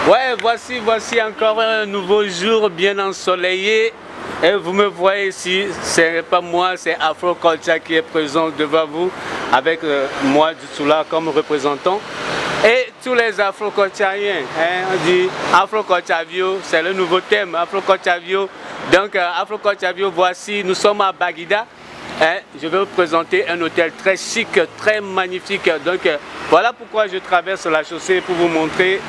Ouais, voici encore un nouveau jour bien ensoleillé. Et vous me voyez ici, c'est pas moi, c'est Afro Culture qui est présent devant vous, avec moi Dutsoula comme représentant. Et tous les Afro-Culturiens, on dit Afro-Culture, c'est le nouveau thème, Afro-Culture. Donc Afro-Culture, voici, nous sommes à Baguida. Je vais vous présenter un hôtel très chic, très magnifique. Donc voilà pourquoi je traverse la chaussée pour vous montrer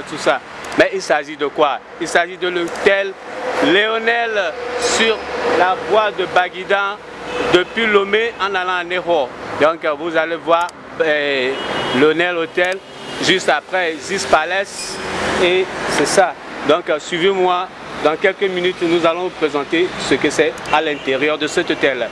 tout ça. Mais il s'agit de quoi? Il s'agit de l'hôtel Léonel sur la voie de Baguida depuis Lomé en allant à Nero. Donc vous allez voir Léonel Hôtel juste après Ziz Palace et c'est ça. Donc suivez-moi, dans quelques minutes nous allons vous présenter ce que c'est à l'intérieur de cet hôtel.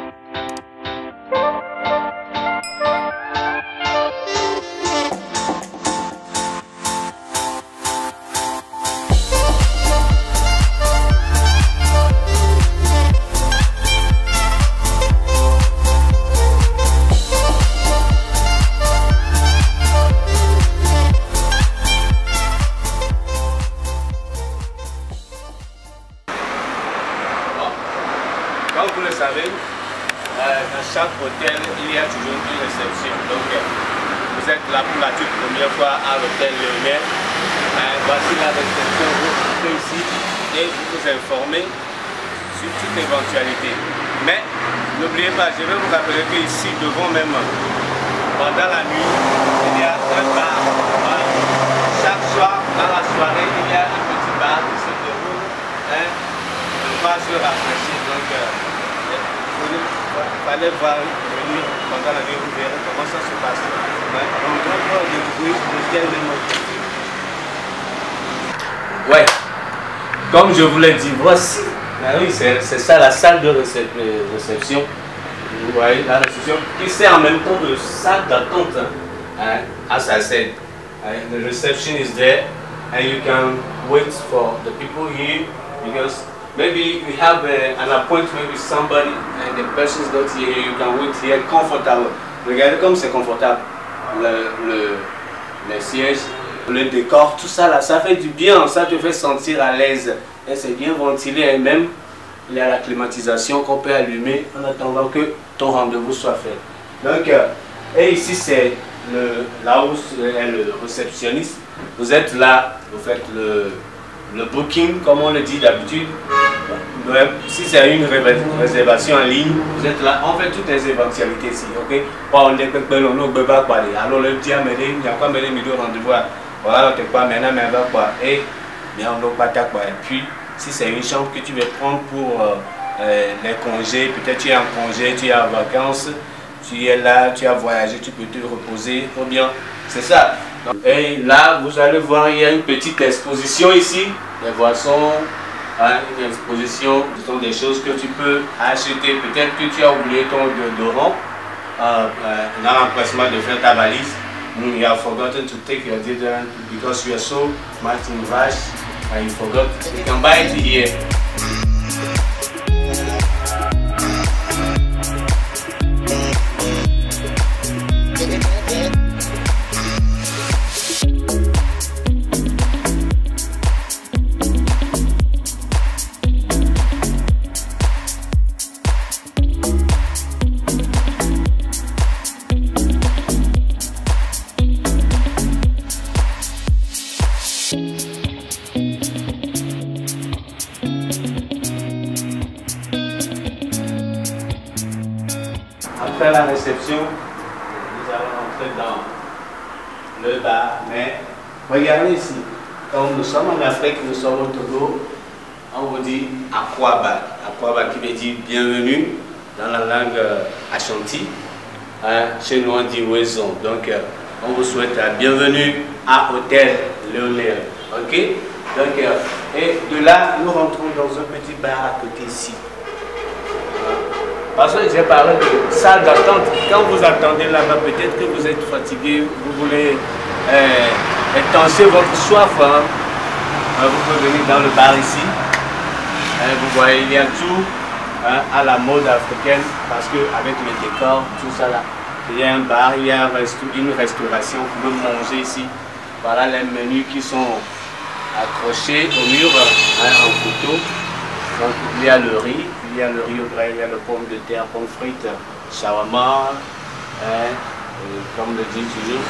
Comme vous le savez, dans chaque hôtel, il y a toujours une réception. Donc, vous êtes là pour la toute première fois à l'hôtel Léonel. Voici la réception, vous entrez ici et vous informez sur toute éventualité. Mais n'oubliez pas, je vais vous rappeler qu'ici, devant même, pendant la nuit, il y a un bar. Chaque soir, dans la soirée, il y a un petit bar qui se déroule. On va se rafraîchir. Donc, il fallait voir venir pendant la nuit, vous verrez comment ça se passe. On va découvrir l'hôtel de notre. Ouais, comme je vous l'ai dit, voici. Ah oui, c'est ça la salle de réception. Vous voyez, la réception qui sert en même temps de salle d'attente à sa scène. The reception is there and you can wait for the people here because maybe we have an appointment with somebody and the person is not here, you can wait here comfortable. Regardez comme c'est confortable. Les sièges, le décor, tout ça là, ça fait du bien, ça te fait sentir à l'aise. Et c'est bien ventilé et même il y a la climatisation qu'on peut allumer en attendant que ton rendez-vous soit fait. Donc, et ici c'est là où est le réceptionniste. Vous êtes là, vous faites le booking, comme on le dit d'habitude. Si c'est une réservation en ligne, vous êtes là, on fait toutes les éventualités ici, ok? On ne peut pas parler. Alors le dia il y a quoi me rendez-vous. Voilà, on pas maintenant, mais on va quoi? Et bien on ne pas quoi. Et puis, si c'est une chambre que tu veux prendre pour les congés, peut-être tu es en congé, tu es en vacances, tu es là, tu as voyagé, tu peux te reposer, ou bien, c'est ça. Et là, vous allez voir, il y a une petite exposition ici, des boissons, une exposition, ce sont des choses que tu peux acheter. Peut-être que tu as oublié ton déodorant dans l'empressement de faire ta valise. You have forgotten to take your deodorant because you are so much in rush and you forgot. You can buy it here. Après la réception, nous allons entrer dans le bar. Mais regardez ici, comme nous sommes en Afrique, nous sommes au Togo, on vous dit Akwaba. Akwaba qui veut dire bienvenue dans la langue Ashanti. Chez nous on dit Wezon. Donc on vous souhaite la bienvenue à Hôtel Léonel. Ok? Donc, et de là, nous rentrons dans un petit bar à côté ici. Parce que j'ai parlé de salle d'attente. Quand vous attendez là-bas, peut-être que vous êtes fatigué, vous voulez étancher votre soif. Vous pouvez venir dans le bar ici. Vous voyez, il y a tout à la mode africaine parce qu'avec le décor, tout ça là, il y a un bar, il y a une restauration, vous pouvez manger ici. Voilà les menus qui sont accroché au mur en couteau. Donc il y a le riz au grès, il y a le pomme de terre, pommes frites, shawarma, comme le dit toujours.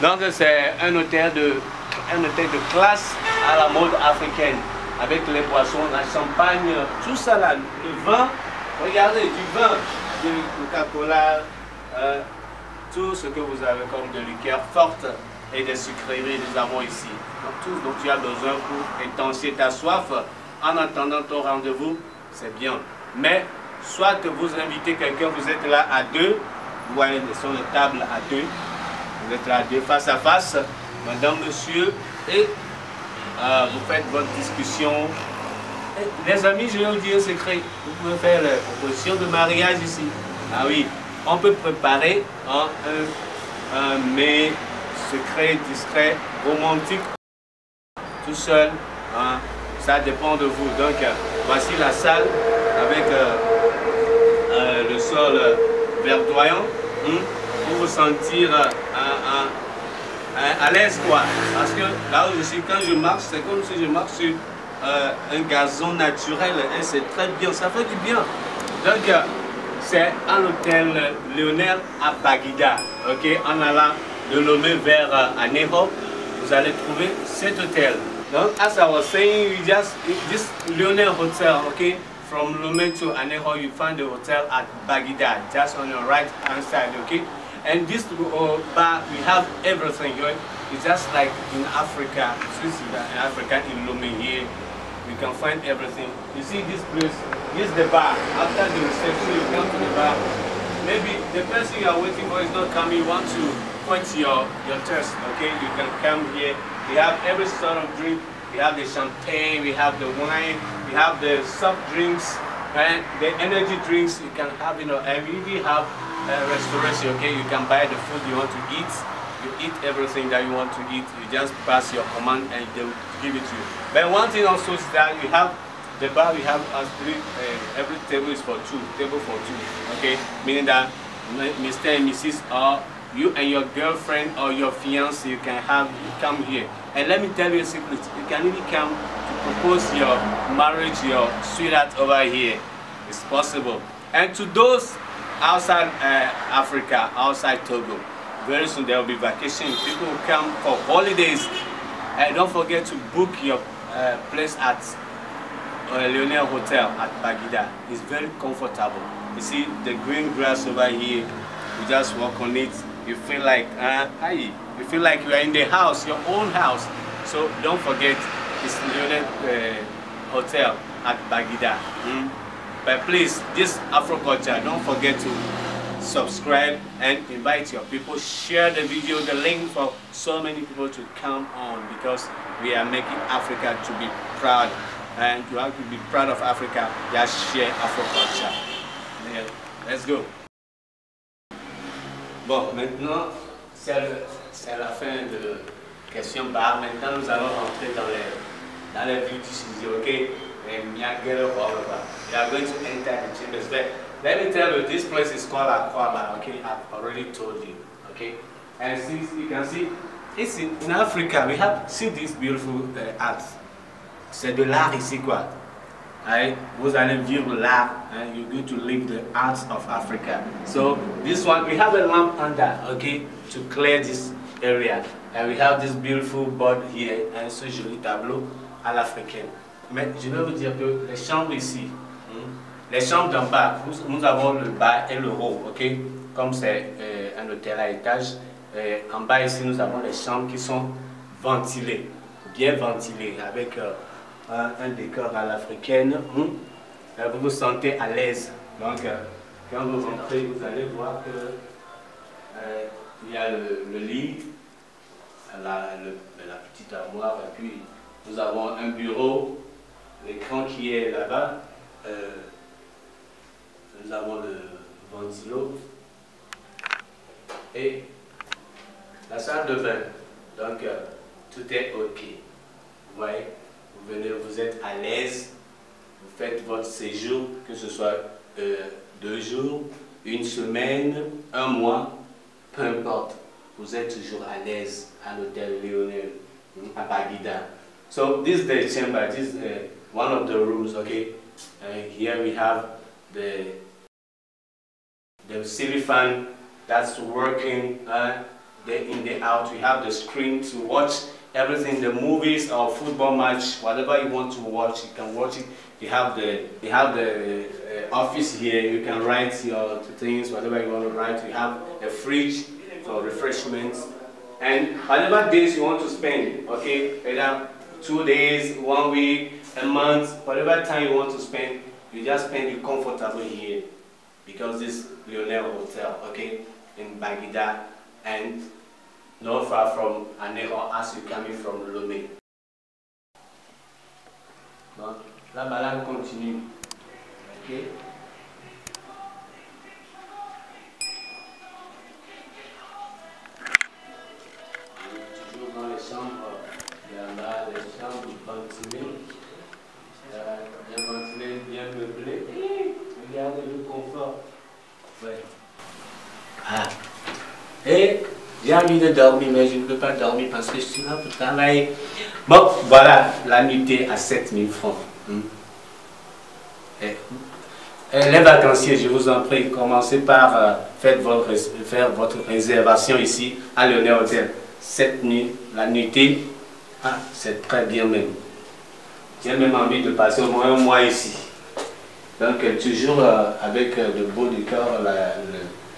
Donc c'est un hôtel de classe à la mode africaine, avec les boissons, la champagne, tout ça là, le vin, regardez, du vin, du Coca-Cola, tout ce que vous avez comme de liqueur forte et des sucreries, nous avons ici. Donc tout ce dont tu as besoin pour étancher ta soif en attendant ton rendez-vous, c'est bien. Mais soit que vous invitez quelqu'un, vous êtes là à deux, vous voyez sur la table à deux, vous êtes là à deux face à face, madame, monsieur, et vous faites votre discussion. Et les amis, je vais vous dire un secret, vous pouvez faire la proposition de mariage ici. Ah oui, on peut préparer un mets secret, discret, romantique, tout seul. Ça dépend de vous. Donc, voici la salle avec le sol verdoyant pour vous sentir à l'aise, quoi. Parce que là où je suis, quand je marche, c'est comme si je marche sur un gazon naturel et c'est très bien, ça fait du bien. Donc, c'est à l'hôtel Léonel à Baguida. Ok, en allant de Lomé vers Anéro, vous allez trouver cet hôtel. Donc, as I was saying, this Léonel Hotel, okay, from Lomé to Anéro, you find the hotel at Baguida, just on your right hand side, okay. And this bar, we have everything. It's just like in Africa, in Africa, in Lomé here, you can find everything. You see this place, this is the bar. After the reception, you come to the bar. Maybe the person you are waiting for is not coming, you want to quench your thirst, okay? You can come here. We have every sort of drink. We have the champagne, we have the wine, we have the soft drinks, and the energy drinks you can have, and we even have restauration, okay? You can buy the food you want to eat. You eat everything that you want to eat. You just pass your command and they will give it to you. But one thing also is that we have the bar, we have every table is for two, okay? Meaning that Mr. and Mrs. or you and your girlfriend or your fiancé, you can come here. And let me tell you a secret, you can even come to propose your marriage, your sweetheart over here. It's possible. And to those outside Africa, outside Togo, very soon there will be vacation. People will come for holidays. And don't forget to book your place at Léonel Hotel at Baguida. It's very comfortable. You see the green grass over here, you just walk on it. You feel like you feel like you are in the house, your own house. So don't forget, it's Léonel Hotel at Baguida. But please, this Afro culture, don't forget to subscribe and invite your people. Share the video, the link for so many people to come on, because we are making Africa to be proud. And you have to be proud of Africa. Just share Afro culture. Yeah, let's go. Bon, maintenant, c'est la fin de question bar. Maintenant, nous allons rentrer dans les vues du studio, okay? And we are going to enter the chambers. But let me tell you, this place is called Akwaba, okay? I've already told you, okay? And since you can see, it's in Africa. We have, see this beautiful art. C'est de l'art ici, quoi. Vous allez vivre l'art, and you're going to live the arts of Africa. So this one, we have a lamp under, okay, to clear this area. And we have this beautiful board here, and ce joli tableau à l'africaine. Mais je vais vous dire que les chambres ici, les chambres d'en bas, nous avons le bas et le haut, ok? Comme c'est un hôtel à étage, en bas ici, nous avons les chambres qui sont ventilées, bien ventilées, avec un décor à l'africaine. Vous vous sentez à l'aise. Donc, quand vous rentrez, vous allez voir que il y a le lit, la petite armoire, et puis nous avons un bureau, l'écran qui est là-bas. Nous avons le ventilo et la salle de bain. Donc, tout est OK. Vous voyez, vous venez, vous êtes à l'aise, vous faites votre séjour, que ce soit 2 jours, 1 semaine, 1 mois, peu importe. Vous êtes toujours à l'aise à l'hôtel Léonel à Baguida. So this is the chamber. This is one of the rooms. Okay, here we have the ceiling fan that's working. The in the out. We have the screen to watch everything, the movies or football match, whatever you want to watch, you can watch it. You have the office here. You can write your things, whatever you want to write. You have a fridge for refreshments, and whatever days you want to spend. Okay, either 2 days, 1 week, a month, whatever time you want to spend, you just spend it comfortable here, because this Lionel Hotel, okay, in Baguida, and not far from Anéron as you're coming from Lomé. Donc, la balade continue. Okay. Toujours dans les chambres, il y a là les chambres ventilées, bien ventilées, bien meublées. Regardez le confort. Ouais. Ah. Et j'ai envie de dormir, mais je ne peux pas dormir parce que je suis là pour travailler. Bon, voilà, la nuitée à 7000 francs. Les vacanciers, je vous en prie, commencez par faire votre réservation ici à Lionel Hotel. Cette nuit, la nuitée, c'est très bien même. J'ai même envie de passer au moins un mois ici. Donc, toujours avec de beau décor,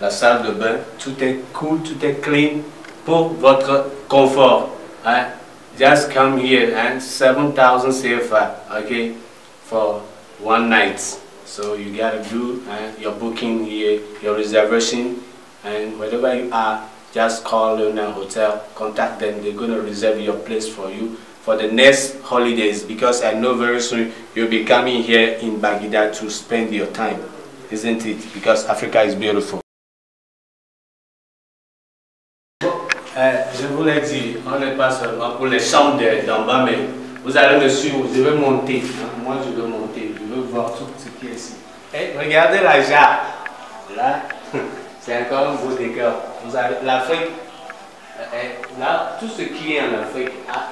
la salle de bain, tout est cool, tout est clean pour votre confort. Hein? Just come here and 7,000 CFA, okay, for 1 night. So you gotta do your booking here, your reservation, and wherever you are, just call Lionel Hotel, contact them. They're gonna reserve your place for you for the next holidays, because I know very soon you'll be coming here in Baguida to spend your time, isn't it? Because Africa is beautiful. Je vous l'ai dit, on n'est pas seulement pour les chambres d'en bas, mais vous allez me suivre, je vais monter. Moi, je veux monter, je veux voir tout ce qui est ici. Et regardez la jarre. Là, c'est encore un beau décor. Vous avez l'Afrique. Là, tout ce qui est en Afrique a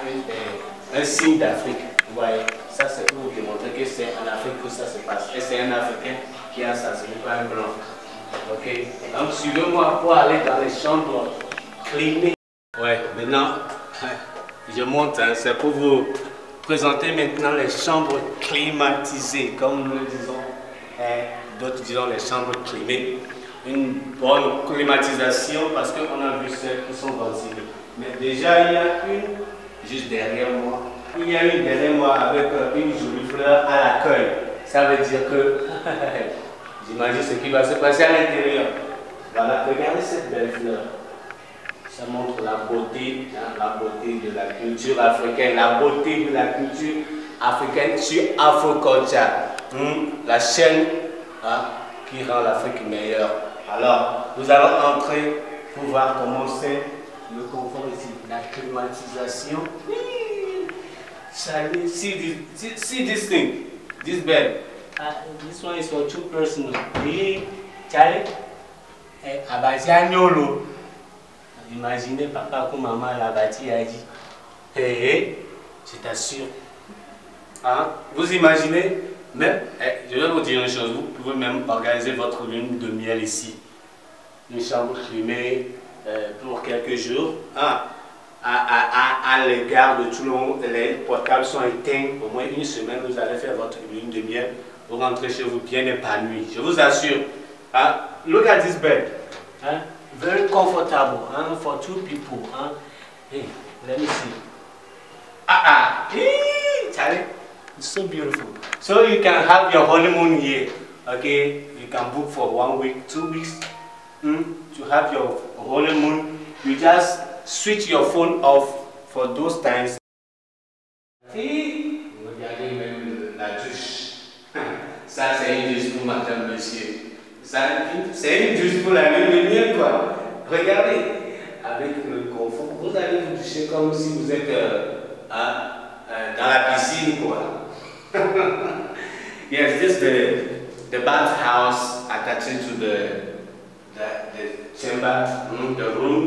un signe d'Afrique. Vous voyez, ça c'est pour vous démontrer que c'est en Afrique que ça se passe. Et c'est un Africain qui a ça, ce n'est pas un blanc. Ok, donc suivez-moi pour aller dans les chambres cliniques. Ouais, maintenant, je monte, c'est pour vous présenter maintenant les chambres climatisées, comme nous le disons, d'autres disons les chambres cliniques. Une bonne climatisation parce qu'on a vu celles qui sont ventilées. Mais déjà, il y a une juste derrière moi. Il y a une derrière moi avec une jolie fleur à l'accueil. Ça veut dire que j'imagine ce qui va se passer à l'intérieur. Voilà, regardez cette belle fleur. Ça montre la beauté de la culture africaine, la beauté de la culture africaine sur Afroculture, la chaîne qui rend l'Afrique meilleure. Alors, nous allons entrer pour voir comment c'est le confort ici, la climatisation. See this thing, this bed. This one is for 2 persons. Charlie, Abasiagnolo. Imaginez papa ou maman l'a bâti a dit, hé, je t'assure. Vous imaginez, mais je vais vous dire une chose, vous pouvez même organiser votre lune de miel ici. Une chambre climée pour quelques jours. À l'égard de tout le monde, les portables sont éteints. Au moins 1 semaine, vous allez faire votre lune de miel. Vous rentrez chez vous bien épanoui. Je vous assure. Look at this bed. Very comfortable for 2 people. Hey, let me see. Charlie, it's so beautiful. So you can have your honeymoon here. Okay, you can book for 1 week, 2 weeks. To have your honeymoon, you just switch your phone off for those times. Regardez même la douche. Ça c'est une douche pour madame, monsieur. C'est une douche pour la lune de miel, quoi. Regardez, avec le confort, vous allez vous doucher comme si vous êtes dans la piscine, quoi. Yes, this is the bathhouse attached to the chamber, the room.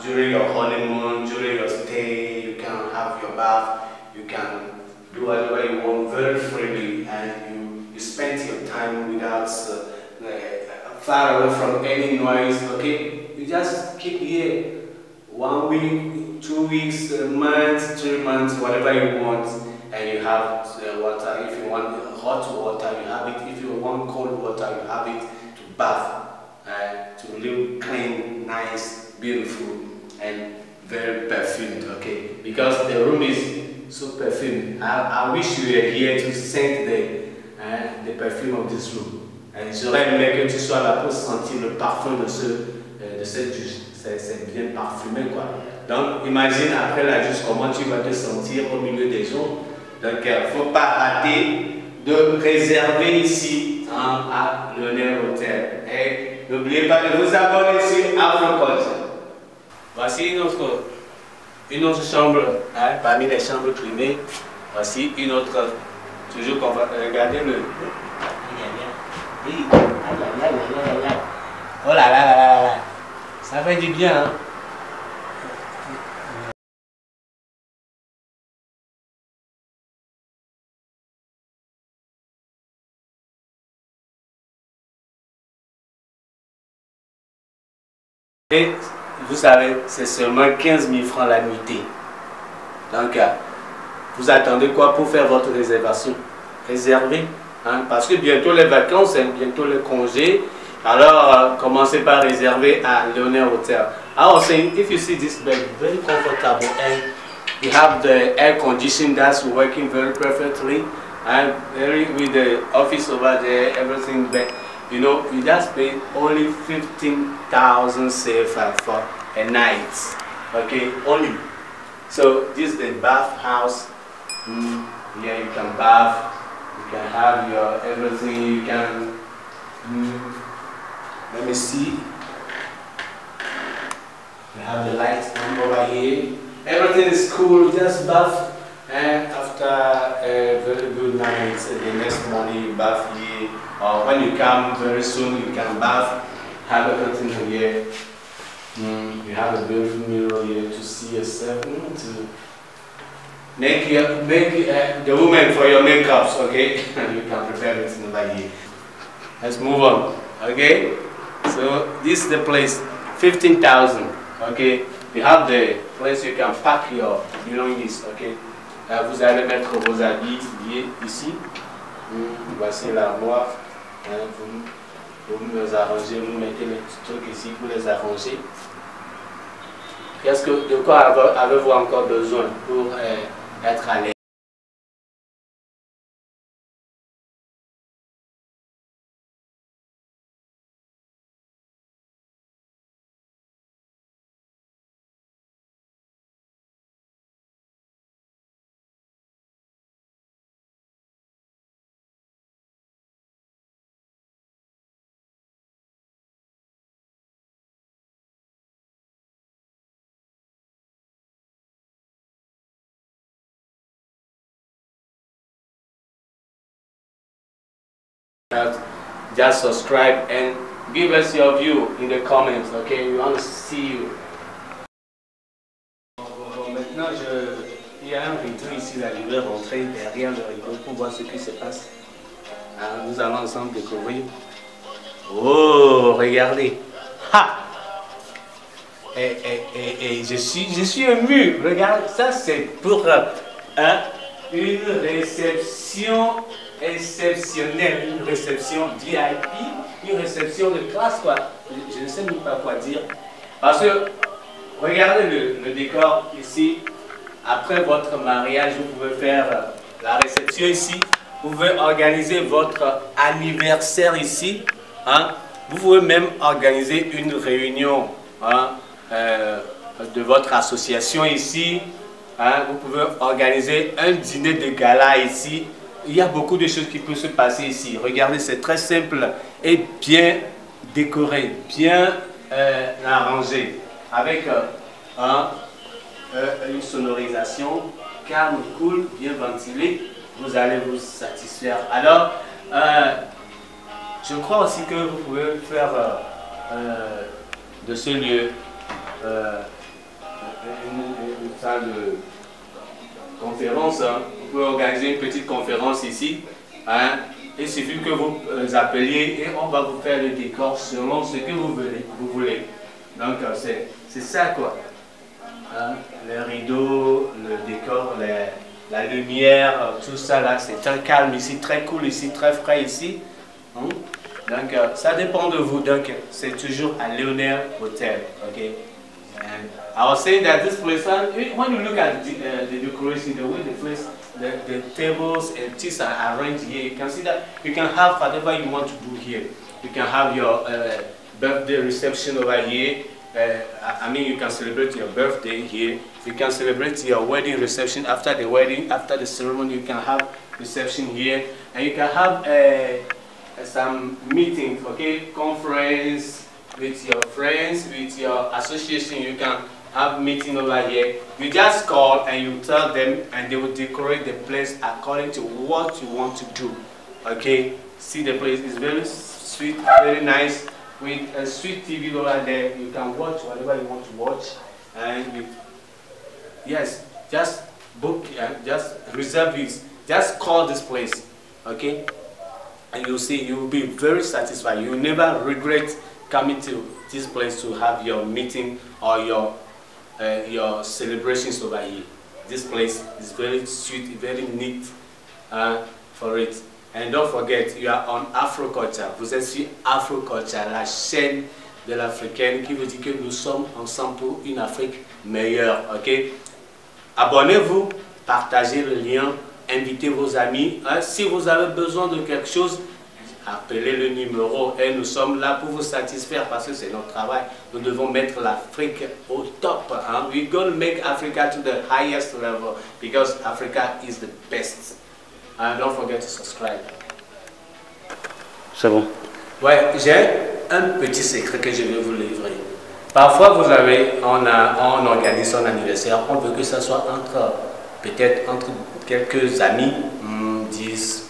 During your honeymoon, during your stay, you can have your bath, you can do whatever you want very freely, and you spend your time without far away from any noise. Okay, you just keep here 1 week, 2 weeks, a month, 3 months, whatever you want, and you have water. If you want hot water, you have it. If you want cold water, you have it to bath, to look clean, nice, beautiful, and very perfumed. Okay, because the room is so perfumed. I wish you were here to scent the perfume of this room. Et j'aurais aimé que tu sois là pour sentir le parfum de cette juge. C'est bien parfumé, quoi. Donc, imagine après la juge comment tu vas te sentir au milieu des autres. Donc, il ne faut pas rater de réserver ici à l'Honneur Hotel. Et n'oubliez pas de vous abonner sur Afroculture. Voici une autre chambre, parmi les chambres primées. Voici une autre, toujours qu'on va regarder le... Oh là là là là là, ça fait du bien, hein? Et vous savez, c'est seulement 15 000 francs la nuitée. Donc, vous attendez quoi pour faire votre réservation? Réservez. Hein, parce que bientôt les vacances, bientôt les congés. Alors, commencez par réserver à l'Honneur Hotel. I was saying, if you see this bed, very comfortable, and you have the air conditioning that's working very perfectly, and with the office over there, everything. But you know, you just pay only 15,000 CFA for a night. Okay, only. So this is the bath house. Here you can bath. You can have your everything. You can let me see. You have the lights on over here. Everything is cool. Just bath, and after a very good night, the next morning you bath here. Or when you come very soon, you can bath. Have everything here. You have a beautiful mirror here to see yourself. To make the woman for your makeups, okay? You can prepare everything over here. Let's move on, okay? So this is the place, 15,000, okay? You have the place you can pack your belongings, okay? Vous allez mettre vos habits ici. Voici l'armoire. Vous les arrangez, vous mettez les trucs ici pour les arranger. De quoi avez-vous encore besoin pour être à l'aise? Just subscribe and give us your view in the comments, okay? We want to see you. Bon, maintenant, il y a un rideau ici, là, je vais rentrer derrière le rideau pour voir ce qui se passe. Alors, nous allons ensemble découvrir. Oh, regardez! Ha! Et je suis ému. Regarde, ça c'est pour une réception exceptionnelle, une réception VIP, une réception de classe, quoi. Je ne sais même pas quoi dire. Parce que, regardez le décor ici. Après votre mariage, vous pouvez faire la réception ici. Vous pouvez organiser votre anniversaire ici. Hein. Vous pouvez même organiser une réunion de votre association ici. Hein. Vous pouvez organiser un dîner de gala ici. Il y a beaucoup de choses qui peuvent se passer ici. Regardez, c'est très simple et bien décoré, bien arrangé. Avec une sonorisation calme, cool, bien ventilée. Vous allez vous satisfaire. Alors, je crois aussi que vous pouvez faire de ce lieu une salle conférence, hein. Vous pouvez organiser une petite conférence ici. Hein. Il suffit que vous appeliez et on va vous faire le décor selon ce que vous voulez. Donc c'est ça quoi. Hein. Les rideaux, le décor, la lumière, tout ça là, c'est très calme ici, très cool ici, très frais ici. Hein. Donc ça dépend de vous. Donc c'est toujours à Léonard Hotel. Okay? And I was saying that this place, when you look at the decoration, the way the place, the tables and chairs are arranged here, you can see that you can have whatever you want to do here. You can have your birthday reception over here. I mean, you can celebrate your birthday here. You can celebrate your wedding reception after the wedding, after the ceremony. You can have reception here, and you can have some meetings, okay, conference with your friends, with your association. You can have meeting over here. You just call and you tell them, and they will decorate the place according to what you want to do. Okay, see the place is very sweet, very nice. With a sweet TV over there, you can watch whatever you want to watch, and yes, just book, just reserve it, just call this place, okay, and you'll see you will be very satisfied. You will never regret coming to this place to have your meeting or your celebrations over here. This place is very sweet, very neat for it. And don't forget, you are on Afroculture. Vous êtes sur Afroculture, la chaîne de l'Africaine qui vous dit que nous sommes ensemble pour une Afrique meilleure. Ok? Abonnez-vous, partagez le lien, invitez vos amis. Si vous avez besoin de quelque chose, appelez le numéro et nous sommes là pour vous satisfaire parce que c'est notre travail. Nous devons mettre l'Afrique au top. Hein? We're going to make Africa to the highest level because Africa is the best. And don't forget to subscribe. C'est bon. Ouais, j'ai un petit secret que je vais vous livrer. Parfois, vous avez, on organise son anniversaire, on veut que ça soit peut-être entre quelques amis, 10,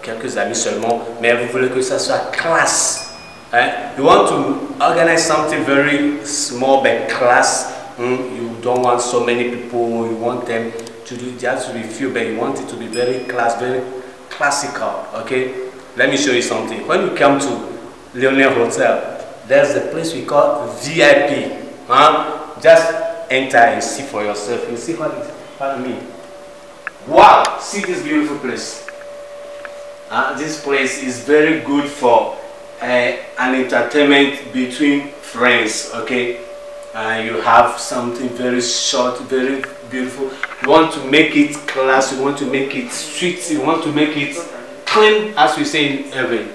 quelques amis seulement, mais vous voulez que ça soit classe. Hein? You want to organize something very small but class. You don't want so many people, you want them to do just with you, but you want it to be very class, very classical. Okay, let me show you something. When you come to Léonard Hotel, there's a place we call VIP. Just enter and see for yourself. You see what I mean? Wow! See this beautiful place. This place is very good for an entertainment between friends. Okay. You have something very short, very beautiful. You want to make it class, you want to make it sweet, you want to make it clean, as we say in heaven.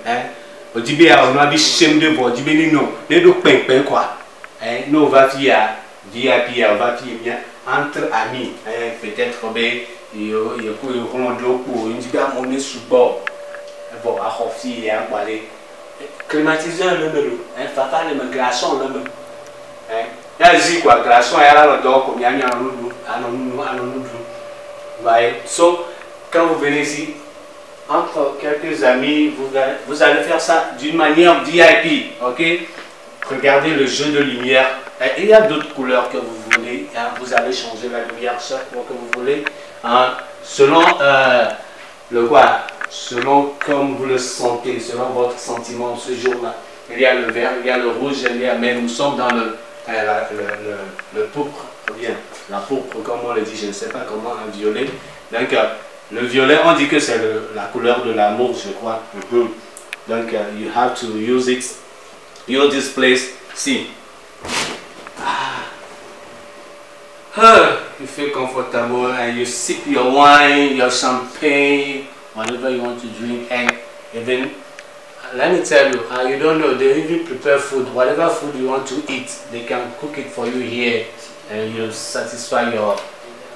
Nous on va via VIP, on va via entre amis. Peut-être il y a un support. Bon, à Hofi, à Balé. Climatiser le menu, papa le glaçon le menu. So, quand vous venez ici, entre quelques amis, vous allez faire ça d'une manière VIP, ok? Regardez le jeu de lumière. Il y a d'autres couleurs que vous voulez. Vous allez changer la lumière chaque fois que vous voulez. Selon selon comme vous le sentez, selon votre sentiment ce jour-là. Il y a le vert, il y a le rouge, mais nous sommes dans le pourpre, bien, la pourpre comme on le dit, je ne sais pas comment, un violet. Donc le violet, on dit que c'est la couleur de l'amour, je crois. Donc you have to use it, use this place. See, you feel comfortable and you sip your wine, your champagne, whatever you want to drink, and even let me tell you, you don't know, they even prepare food, whatever food you want to eat, they can cook it for you here, and you satisfy your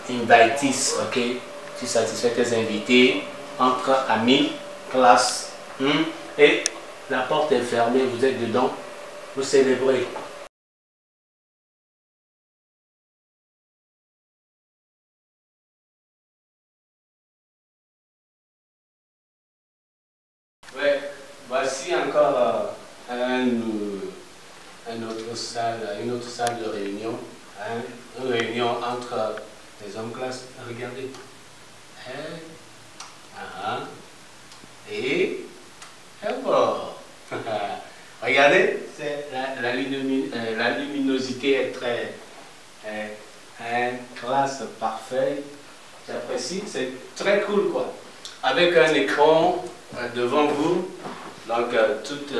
invitees, ok? Tu satisfais tes invités, entre amis, classe, et la porte est fermée, vous êtes dedans, vous célébrez. Ouais, voici encore une autre salle de réunion, une réunion entre Les hommes classe, regardez. Et bon. Regardez, la luminosité est très classe parfaite. J'apprécie, c'est très cool quoi. Avec un écran devant vous, donc toute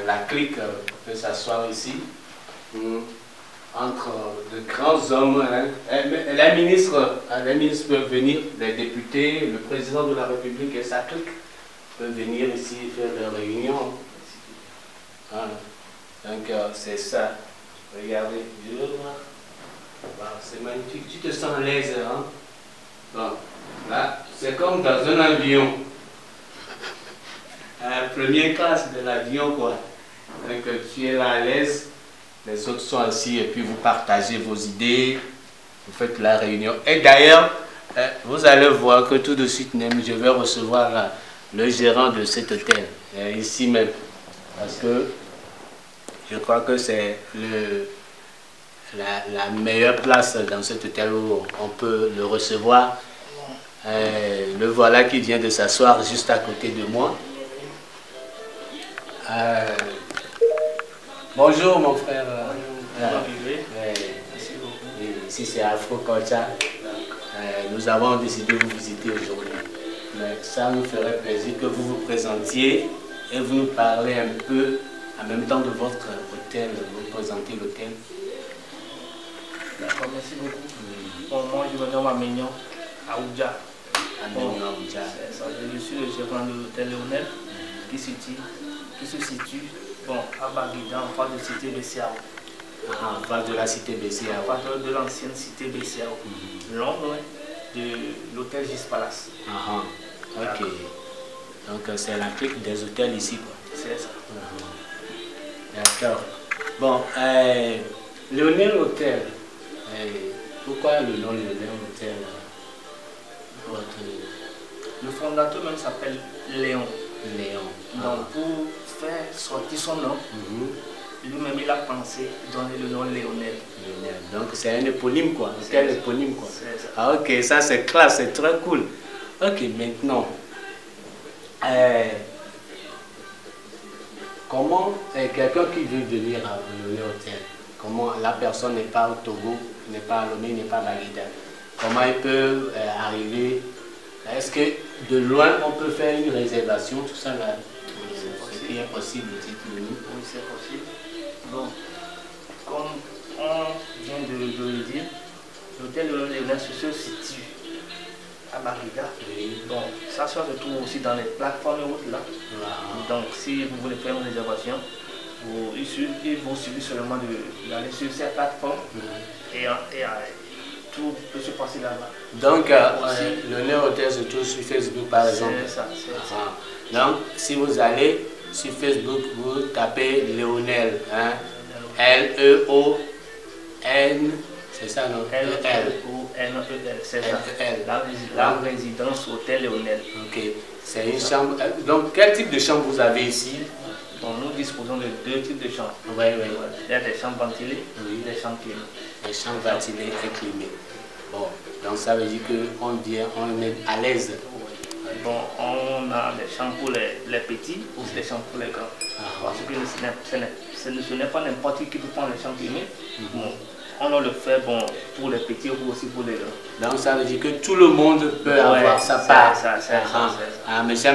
la clique peut s'asseoir ici. Entre de grands hommes, les ministres peuvent venir, les députés, le président de la République et sa clique peuvent venir ici faire des réunions. Donc c'est ça. Regardez, c'est magnifique, tu te sens à l'aise. Hein? Bon, là, c'est comme dans un avion. Première classe de l'avion, quoi. Donc tu es là à l'aise. Les autres sont assis et puis vous partagez vos idées, vous faites la réunion. Et d'ailleurs, vous allez voir que tout de suite, je vais recevoir le gérant de cet hôtel, ici même. Parce que je crois que c'est la meilleure place dans cet hôtel où on peut le recevoir. Le voilà qui vient de s'asseoir juste à côté de moi. Bonjour mon frère. Ici c'est Afro Culture. Nous avons décidé de vous visiter aujourd'hui. Mais ça nous ferait plaisir que vous vous présentiez et vous nous parlez un peu en même temps de votre hôtel, vous présentez l'hôtel. D'accord, merci beaucoup. Bon, moi je me nomme Amignon Aoudja. Je suis le gérant de l'hôtel Léonel qui se situe à Baguida, en face de la cité BCAO. En face de la cité BCAO. En face de l'ancienne cité BCAO. Loin de l'hôtel Gis Palace. Ok. Donc c'est la clique des hôtels ici, quoi. C'est ça. D'accord. Bon, Léonel Hôtel. Pourquoi le nom Léonel Hôtel? Le fondateur même s'appelle Léon. Donc pour faire sortir son nom, lui-même il a pensé donner le nom Léonel. Donc c'est un éponyme quoi. C'est un éponyme quoi. Ça. Ah, ok, ça c'est classe, c'est très cool. Ok, maintenant, comment quelqu'un qui veut venir à Léonel Hôtel, comment la personne n'est pas au Togo, n'est pas à Lomé, n'est pas à Baguida, comment il peut arriver? Est-ce que de loin on peut faire une réservation, tout ça là? C'est qui est possible, dites-le nous. Oui, c'est possible. Bon, comme on vient de le dire, l'hôtel Léonel se situe à Baguida. Oui. Bon, ça se retrouve aussi dans les plateformes routes là. Donc si vous voulez faire une réservation, il vous suffit seulement d'aller sur ces plateformes et tout peut se passer là-bas. Donc, le Hôtel se trouve sur Facebook par exemple. C'est ça. Donc, si vous allez sur Facebook, vous tapez Léonel, hein? L-E-O-N, c'est ça non? L-E-O-N-E-L, c'est ça. La résidence Hôtel Léonel. Ok, c'est une chambre. Donc, quel type de chambre vous avez ici? Donc, nous disposons de deux types de chambres. Oui. Il y a des chambres ventilées et des chambres climées. Les chambres ventilées et climées. Bon, donc ça veut dire qu'on est à l'aise. Bon, on a des chambres pour les petits ou des chambres pour les grands. Parce que ce n'est pas n'importe qui peut prendre les chambres climées. Bon, on le fait pour les petits ou aussi pour les grands. Donc ça veut dire que tout le monde peut avoir sa part. Monsieur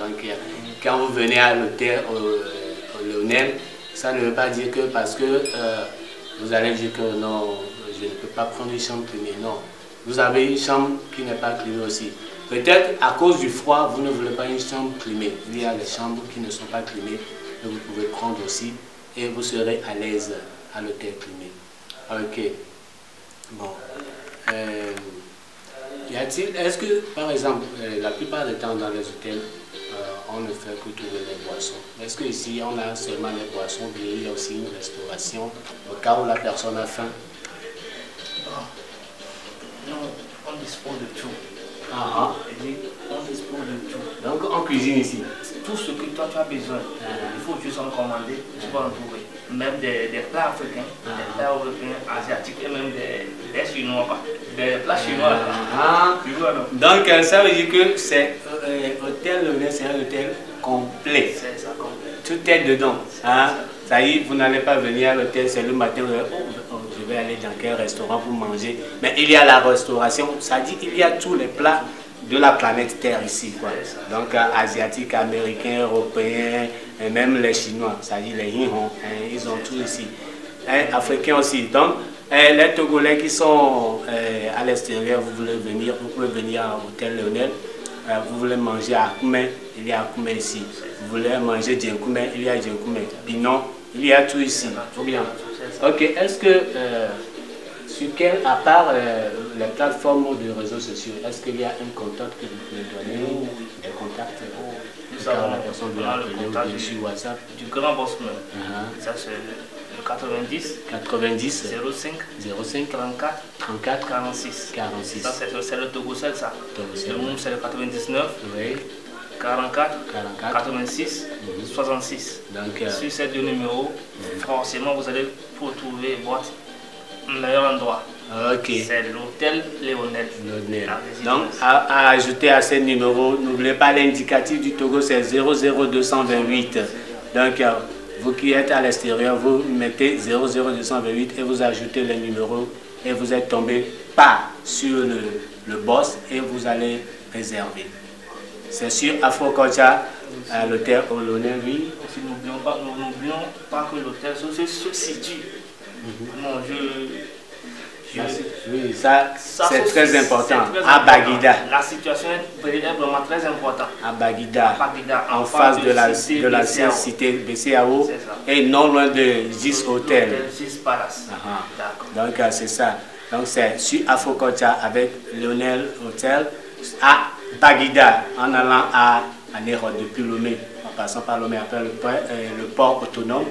donc quand vous venez à l'hôtel au Léonel, ça ne veut pas dire que parce que vous allez dire que non, je ne peux pas prendre une chambre climée. Non, vous avez une chambre qui n'est pas climée aussi. Peut-être à cause du froid, vous ne voulez pas une chambre climée. Il y a les chambres qui ne sont pas climées que vous pouvez prendre aussi et vous serez à l'aise à l'hôtel climé. Ok. Bon. Est-ce que, par exemple, la plupart du temps dans les hôtels, on ne fait que trouver les boissons? Est-ce qu'ici, on a seulement les boissons, bien il y a aussi une restauration au cas où la personne a faim? Nous, on dispose de tout. Et dit, on dispose de tout. Donc on cuisine ici. Tout ce que toi tu as besoin, il faut juste en commander, tu vas en trouver. Même des plats africains, des plats européens, asiatiques et même des chinois, quoi. Des plats chinois. Tu vois, non? Donc ça veut dire que c'est Hôtel Léonel, c'est un hôtel complet. C'est ça, complet. Tout est dedans. Ça y est, vous n'allez pas venir à l'hôtel, c'est le matin, je vais aller dans quel restaurant pour manger. Mais il y a la restauration, ça dit qu'il y a tous les plats de la planète Terre ici, quoi. Donc asiatiques, américains, européens, et même les Chinois, ça dit les Yinhong, ils ont tout ici. Africains aussi. Donc les Togolais qui sont à l'extérieur, vous voulez venir, vous pouvez venir à l'hôtel Léonel. Vous voulez manger à Koumé, il y a Koumé ici. Vous voulez manger Djenkoumé, il y a Djenkoumé. Pinon, il y a tout ici. Tout bien. Ok, est-ce que sur quel, à part les plateformes de réseaux sociaux, est-ce qu'il y a un contact que vous pouvez donner, des contacts nous avons la personne doit appeler ou sur WhatsApp? Du grand bossman. Ça c'est le 90 05 34 46. Ça c'est le Togocel, ça. Le monde c'est le 99 44 86 66. Donc sur ces deux numéros, forcément vous allez retrouver votre meilleur endroit. Ok. C'est l'hôtel Léonel. Donc à ajouter à ces numéros, n'oubliez pas l'indicatif du Togo, c'est 00228. Donc vous qui êtes à l'extérieur, vous mettez 00228 et vous ajoutez le numéro et vous êtes tombé pas sur le boss et vous allez réserver. C'est sur Afro-Culture, l'hôtel Léonel, oui. N'oublions pas que l'hôtel se situe. Non, oui, ça c'est très important. À Baguida. La situation est vraiment très importante. À Baguida, en face de la cité BCAO et non loin de Gis Hotel. Gis Palace. Donc c'est ça. Donc c'est sur Afro-Culture avec Léonel Hotel à Baguida en allant à Nérode depuis Lomé, en passant par Lomé après le port autonome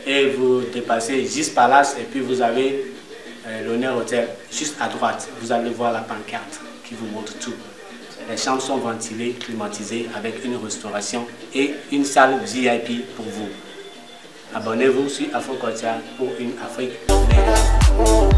et vous dépassez Gis Palace et puis vous avez l'Honneur Hôtel juste à droite. Vous allez voir la pancarte qui vous montre tout. Les chambres sont ventilées, climatisées avec une restauration et une salle VIP pour vous. Abonnez-vous sur Afro-Culture pour une Afrique meilleure.